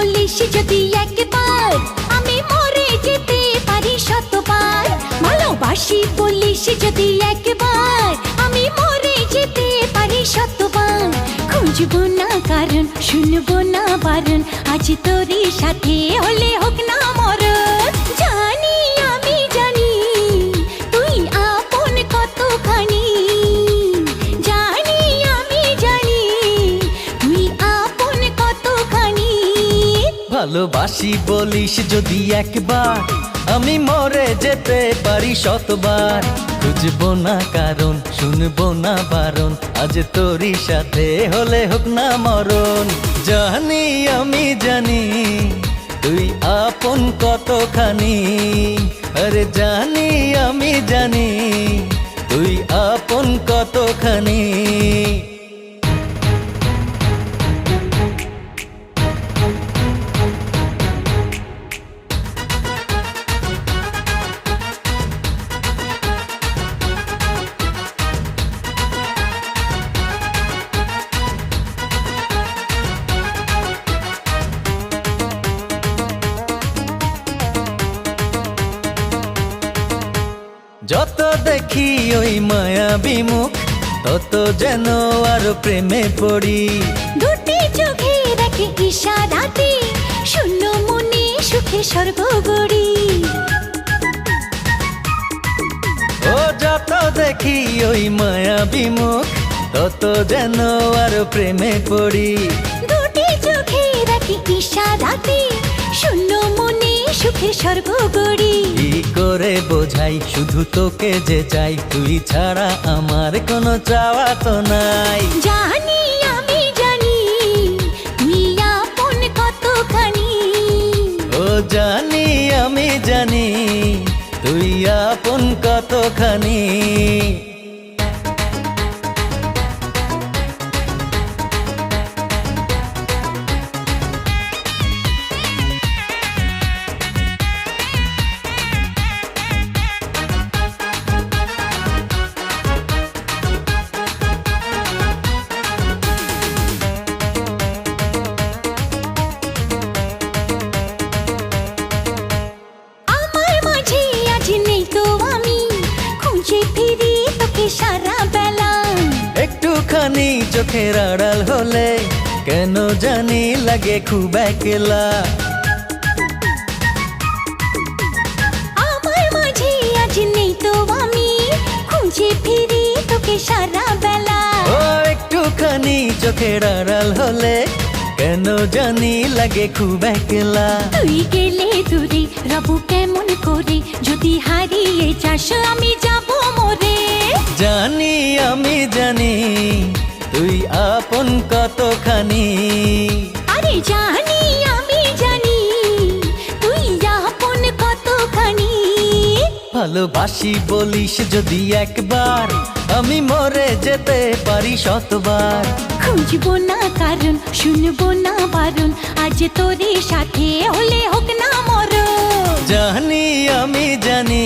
বলিস যদি একবার, আমি মরে যেতে পারি শতবার। ভালোবাসি বলিস যদি একবার, আমি মরে যেতে পারি শতবার। খুঁজবো না কারণ, শুনবো না বারণ, আজ তোরই সাথে হলে হোক না মরণ। জানি আমি জানি তুই আপন কতখানি, জানি আমি জানি তুই আপন কতখানি। ভালোবাসি বলিস যদি একবার, আমি মরে যেতে পারি শতবার। খুঁজবো না কারণ, শুনবো না বারণ, আজ তোরই সাথে হলে হোক না মরণ। জানি আমি জানি তুই আপন কতখানি, আরে জানি আমি জানি তুই আপন কতখানি। যত দেখি ওই মায়াবী মুখ, তত যেন আরো প্রেমে পড়ি। দুটি চোখে রাখে ইশারাতে, শূন্য মনে সুখে স্বর্গ গড়ি। ও যত দেখি ওই মায়াবী মুখ, তত যেন আরো প্রেমে পড়ি। দুটি চোখে রাখে ইশারাতে, শূন্য মনে সুখে স্বর্গ গড়ি। কি করে বোঝাই শুধু তোকে যে চাই, তুই ছাড়া আমার কোনো চাওয়া তো নাই। জানি আমি জানি তুই আপন কতখানি, ও জানি আমি জানি তুই আপন কতখানি। সারা বেলা একটুখানি চোখের আড়াল হলে কেন জানি লাগে খুব একলা। আমার মাঝে আজ নেই তো আমি, খুঁজে ফিরি তোকে সারা বেলা। ও একটুখানি চোখের আড়াল হলে কেন জানি লাগে খুব একলা। তুই গেলে দূরে রব কেমন করে, যদি হারিয়ে যাস আমি যাব মরে। জানি আমি জানি তুই আপন কতখানি, আরে জানি আমি জানি তুই আপন কতখানি। ভালোবাসি বলিস যদি একবার, আমি মরে যেতে পারি শতবার। খুঁজবো না কারণ, শুনবো না বারণ, আজ তোরে সাথে হলে হোক না মরণ। জানি আমি জানি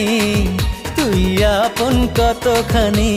তুই আপন কতখানি।